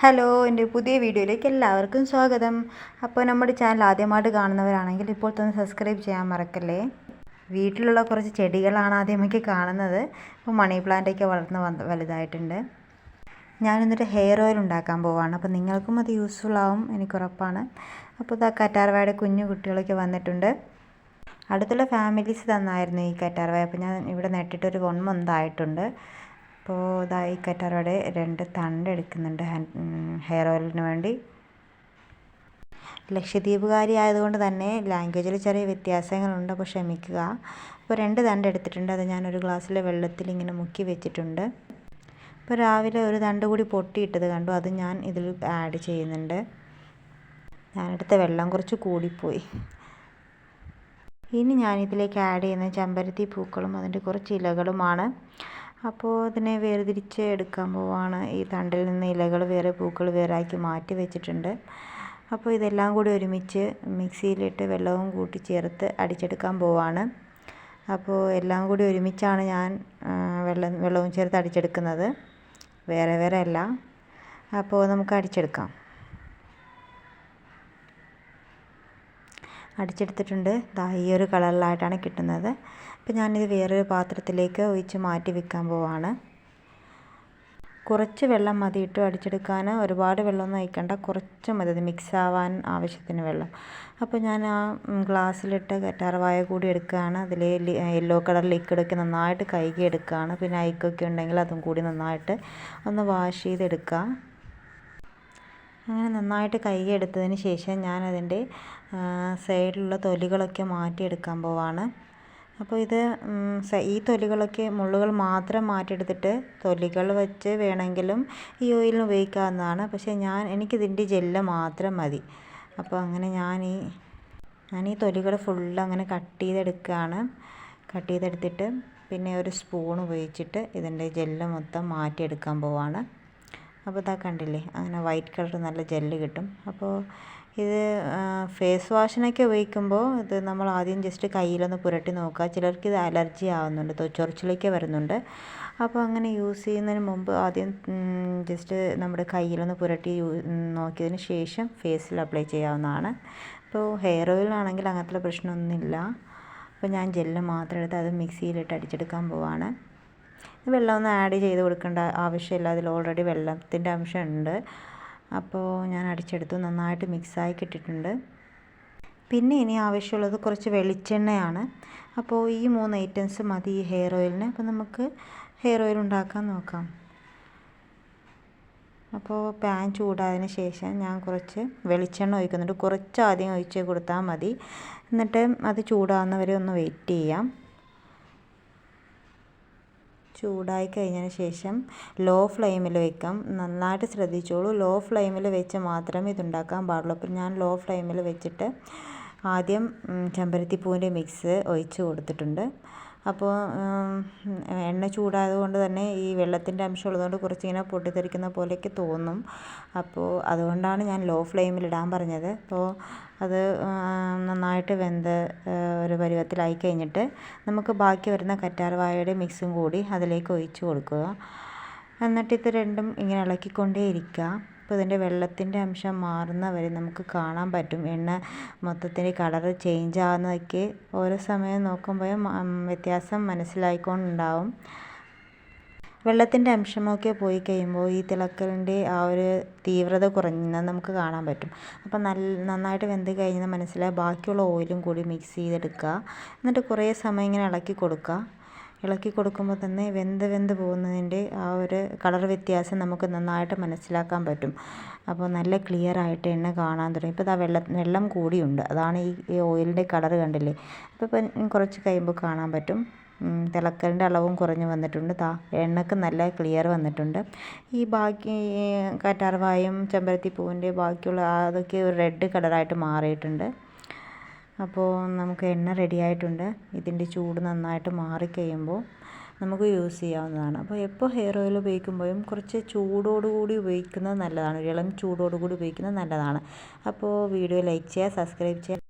Hello, എൻ്റെ പുതിയ വീഡിയോയിലേക്ക് എല്ലാവർക്കും സ്വാഗതം. അപ്പോൾ നമ്മുടെ ചാനൽ ആദ്യമായിട്ട് കാണുന്നവരാണെങ്കിൽ ഇപ്പോൾ തന്നെ സബ്സ്ക്രൈബ് ചെയ്യാൻ മറക്കല്ലേ. വീട്ടിലുള്ള കുറച്ച് ചെടികളാണ് ആദ്യമൊക്കെ കാണുന്നത്. ഇപ്പോൾ മണി പ്ലാന്റൊക്കെ വളർന്ന് വലുതായിട്ടുണ്ട്. ഞാനിന്നിട്ട് ഹെയർ ഓയിൽ ഉണ്ടാക്കാൻ പോവാണ്. അപ്പോൾ നിങ്ങൾക്കും അത് യൂസ്ഫുൾ ആവും, എനിക്കുറപ്പാണ്. അപ്പോൾ ഇതാ കറ്റാർവാഴയുടെ കുഞ്ഞു കുട്ടികളൊക്കെ വന്നിട്ടുണ്ട്. അടുത്തുള്ള ഫാമിലീസ് തന്നായിരുന്നു ഈ കറ്റാർവാഴ. അപ്പോൾ ഞാൻ ഇവിടെ നട്ടിട്ടൊരു 1 month ആയിട്ടുണ്ട്. അപ്പോൾ ഇതാ ഈ കറ്റാർവാഴയുടെ 2 തണ്ട് എടുക്കുന്നുണ്ട് ഹെയർ ഓയിലിന് വേണ്ടി. ലക്ഷദ്വീപുകാരി ആയതുകൊണ്ട് തന്നെ ലാംഗ്വേജിൽ ചെറിയ വ്യത്യാസങ്ങളുണ്ട്, അപ്പോൾ ക്ഷമിക്കുക. അപ്പോൾ 2 തണ്ട് എടുത്തിട്ടുണ്ട്. അത് ഞാനൊരു ഗ്ലാസ്സിലെ വെള്ളത്തിൽ ഇങ്ങനെ മുക്കി വെച്ചിട്ടുണ്ട്. അപ്പോൾ രാവിലെ ഒരു തണ്ട് കൂടി പൊട്ടിയിട്ടത് കണ്ടു, അത് ഞാൻ ഇതിൽ ആഡ് ചെയ്യുന്നുണ്ട്. ഞാനെടുത്ത വെള്ളം കുറച്ച് കൂടിപ്പോയി. ഇനി ഞാനിതിലേക്ക് ആഡ് ചെയ്യുന്ന ചെമ്പരത്തി പൂക്കളും അതിൻ്റെ കുറച്ച് ഇലകളുമാണ്. അപ്പോൾ അതിനെ വേർതിരിച്ച് എടുക്കാൻ പോവാണ്. ഈ തണ്ടിൽ നിന്ന് ഇലകൾ വേറെ പൂക്കൾ വേറെ ആക്കി മാറ്റി വെച്ചിട്ടുണ്ട്. അപ്പോൾ ഇതെല്ലാം കൂടി ഒരുമിച്ച് മിക്സിയിലിട്ട് വെള്ളവും കൂട്ടി ചേർത്ത് അടിച്ചെടുക്കാൻ പോവാണ്. അപ്പോൾ എല്ലാം കൂടി ഒരുമിച്ചാണ് ഞാൻ വെള്ളവും ചേർത്ത് അടിച്ചെടുക്കുന്നത്, വേറെ വേറെ അല്ല. അപ്പോൾ നമുക്ക് അടിച്ചെടുക്കാം. അടിച്ചെടുത്തിട്ടുണ്ട്. ദാ ഈ ഒരു കളറിലായിട്ടാണ് കിട്ടുന്നത്. അപ്പോൾ ഞാനിത് വേറൊരു പാത്രത്തിലേക്ക് ഒഴിച്ച് മാറ്റി വെക്കാൻ പോവാണ്. കുറച്ച് വെള്ളം മതി ഇട്ട് അടിച്ചെടുക്കാൻ, ഒരുപാട് വെള്ളമൊന്നും ഒഴിക്കണ്ട, കുറച്ച് മതി അത് മിക്സ് ആവാൻ ആവശ്യത്തിന് വെള്ളം. അപ്പോൾ ഞാൻ ആ ഗ്ലാസ്സിലിട്ട് കറ്റാർവാഴ കൂടി എടുക്കുകയാണ്. അതിൽ യെല്ലോ കളർ ലിക്വിഡൊക്കെ നന്നായിട്ട് കഴുകി എടുക്കുകയാണ്. പിന്നെ അഴുക്കൊക്കെ ഉണ്ടെങ്കിൽ അതും കൂടി നന്നായിട്ട് ഒന്ന് വാഷ് ചെയ്തെടുക്കുക. അങ്ങനെ നന്നായിട്ട് കഴുകി എടുത്തതിന് ശേഷം ഞാനതിൻ്റെ സൈഡിലുള്ള തൊലികളൊക്കെ മാറ്റിയെടുക്കാൻ പോവാണ്. അപ്പോൾ ഈ തൊലികളൊക്കെ മുള്ളുകൾ മാത്രം മാറ്റിയെടുത്തിട്ട് തൊലികൾ വെച്ച് വേണമെങ്കിലും ഈ ഓയിലിന് ഉപയോഗിക്കാവുന്നതാണ്. പക്ഷേ എനിക്കിതിൻ്റെ ജെല്ല് മാത്രം മതി. അപ്പോൾ അങ്ങനെ ഞാൻ ഈ തൊലികൾ ഫുള്ള് അങ്ങനെ കട്ട് ചെയ്തെടുക്കുകയാണ്. കട്ട് ചെയ്തെടുത്തിട്ട് പിന്നെ ഒരു സ്പൂൺ ഉപയോഗിച്ചിട്ട് ഇതിൻ്റെ ജെല്ല് മൊത്തം മാറ്റിയെടുക്കാൻ പോവാണ്. അപ്പോൾ ഇതാ കണ്ടില്ലേ, അങ്ങനെ വൈറ്റ് കളർ നല്ല ജെല്ല് കിട്ടും. അപ്പോൾ ഇത് ഫേസ് വാഷിനൊക്കെ ഉപയോഗിക്കുമ്പോൾ ഇത് നമ്മൾ ആദ്യം ജസ്റ്റ് കയ്യിലൊന്ന് പുരട്ടി നോക്കുക. ചിലർക്ക് ഇത് അലർജി ആവുന്നുണ്ട്, ചൊറിച്ചിലൊക്കെ വരുന്നുണ്ട്. അപ്പോൾ അങ്ങനെ യൂസ് ചെയ്യുന്നതിന് മുമ്പ് ആദ്യം ജസ്റ്റ് നമ്മുടെ കയ്യിലൊന്ന് പുരട്ടി നോക്കിയതിന് ശേഷം ഫേസിൽ അപ്ലൈ ചെയ്യാവുന്നതാണ്. അപ്പോൾ ഹെയർ ഓയിലാണെങ്കിൽ അങ്ങനത്തെ പ്രശ്നമൊന്നുമില്ല. അപ്പോൾ ഞാൻ ജെല്ല് മാത്രം എടുത്ത് അത് മിക്സിയിലിട്ട് അടിച്ചെടുക്കാൻ പോവാണ്. വെള്ളമൊന്നും ആഡ് ചെയ്ത് കൊടുക്കേണ്ട ആവശ്യമില്ല, അതിൽ ഓൾറെഡി വെള്ളത്തിൻ്റെ അംശമുണ്ട്. അപ്പോൾ ഞാൻ അടിച്ചെടുത്തു, നന്നായിട്ട് മിക്സായി കിട്ടിയിട്ടുണ്ട്. പിന്നെ ഇനി ആവശ്യമുള്ളത് കുറച്ച് വെളിച്ചെണ്ണയാണ്. അപ്പോൾ ഈ 3 ഐറ്റംസ് മതി ഈ ഹെയർ ഓയിലിന്. അപ്പോൾ നമുക്ക് ഹെയർ ഓയിൽ ഉണ്ടാക്കാൻ നോക്കാം. അപ്പോൾ പാൻ ചൂടായതിന് ശേഷം ഞാൻ കുറച്ച് വെളിച്ചെണ്ണ ഒഴിക്കുന്നുണ്ട്. കുറച്ച് ആദ്യം ഒഴിച്ച് കൊടുത്താൽ മതി. എന്നിട്ട് അത് ചൂടാകുന്നവരെ ഒന്ന് വെയിറ്റ് ചെയ്യാം. ചൂടായി കഴിഞ്ഞതിന് ശേഷം ലോ ഫ്ലെയിമിൽ വെക്കാം. നന്നായിട്ട് ശ്രദ്ധിച്ചോളൂ, ലോ ഫ്ലെയിമിൽ വെച്ച് മാത്രമേ ഇതുണ്ടാക്കാൻ പാടുള്ളൂ. അപ്പോൾ ഞാൻ ലോ ഫ്ലെയിമിൽ വെച്ചിട്ട് ആദ്യം ചെമ്പരത്തിപ്പൂവിൻ്റെ മിക്സ് ഒഴിച്ച് കൊടുത്തിട്ടുണ്ട്. അപ്പോൾ എണ്ണ ചൂടായതുകൊണ്ട് തന്നെ ഈ വെള്ളത്തിൻ്റെ അംശം ഉള്ളതുകൊണ്ട് കുറച്ചിങ്ങനെ പൊട്ടിത്തെറിക്കുന്ന പോലെയൊക്കെ തോന്നും. അപ്പോൾ അതുകൊണ്ടാണ് ഞാൻ ലോ ഫ്ലെയിമിൽ ഇടാൻ പറഞ്ഞത്. അപ്പോൾ അത് നന്നായിട്ട് വെന്ത് ഒരു പരുവത്തിലായി കഴിഞ്ഞിട്ട് നമുക്ക് ബാക്കി വരുന്ന കറ്റാർവാഴയുടെ മിക്സും കൂടി അതിലേക്ക് ഒഴിച്ച് കൊടുക്കുക. എന്നിട്ട് ഇത് രണ്ടും ഇങ്ങനെ ഇളക്കിക്കൊണ്ടേ ഇരിക്കുക. അപ്പോൾ ഇതിൻ്റെ വെള്ളത്തിൻ്റെ അംശം മാറുന്ന വരെ നമുക്ക് കാണാൻ പറ്റും. എണ്ണ മൊത്തത്തിൽ കളർ ചേഞ്ച് ആകുന്നതൊക്കെ ഓരോ സമയം നോക്കുമ്പോൾ വ്യത്യാസം മനസ്സിലായിക്കൊണ്ടുണ്ടാവും. വെള്ളത്തിൻ്റെ അംശമൊക്കെ പോയി കഴിയുമ്പോൾ ഈ തിളക്കലിൻ്റെ ആ ഒരു തീവ്രത കുറഞ്ഞത് നമുക്ക് കാണാൻ പറ്റും. അപ്പോൾ നന്നായിട്ട് വെന്ത് കഴിഞ്ഞാൽ മനസ്സിലായി. ബാക്കിയുള്ള ഓയിലും കൂടി മിക്സ് ചെയ്തെടുക്കുക. എന്നിട്ട് കുറേ സമയം ഇങ്ങനെ ഇളക്കി കൊടുക്കുക. ഇളക്കി കൊടുക്കുമ്പോൾ തന്നെ വെന്ത് പോകുന്നതിൻ്റെ ആ ഒരു കളർ വ്യത്യാസം നമുക്ക് നന്നായിട്ട് മനസ്സിലാക്കാൻ പറ്റും. അപ്പോൾ നല്ല ക്ലിയർ ആയിട്ട് എണ്ണ കാണാൻ തുടങ്ങി. ഇപ്പോൾ ഇതാ വെള്ളം കൂടിയുണ്ട്, അതാണ് ഈ ഓയിലിൻ്റെ കളർ കണ്ടില്ലേ. അപ്പോൾ ഇപ്പം കുറച്ച് കഴിയുമ്പോൾ കാണാൻ പറ്റും തിളക്കലിൻ്റെ അളവും കുറഞ്ഞ് വന്നിട്ടുണ്ട്. എണ്ണക്ക് നല്ല ക്ലിയർ വന്നിട്ടുണ്ട്. ഈ ബാക്കി കറ്റാർവാഴയും ചെമ്പരത്തിപ്പൂവിൻ്റെ ബാക്കിയുള്ള അതൊക്കെ ഒരു റെഡ് കളറായിട്ട് മാറിയിട്ടുണ്ട്. അപ്പോൾ നമുക്ക് എണ്ണ റെഡി ആയിട്ടുണ്ട്. ഇതിൻ്റെ ചൂട് നന്നായിട്ട് മാറിക്കഴിയുമ്പോൾ നമുക്ക് യൂസ് ചെയ്യാവുന്നതാണ്. അപ്പോൾ എപ്പോൾ ഹെയർ ഓയിൽ ഉപയോഗിക്കുമ്പോഴും കുറച്ച് ചൂടോടുകൂടി ഉപയോഗിക്കുന്നത് നല്ലതാണ്, ഇളം ചൂടോടുകൂടി ഉപയോഗിക്കുന്നത് നല്ലതാണ്. അപ്പോൾ വീഡിയോ ലൈക്ക് ചെയ്യുക, സബ്സ്ക്രൈബ് ചെയ്യുക.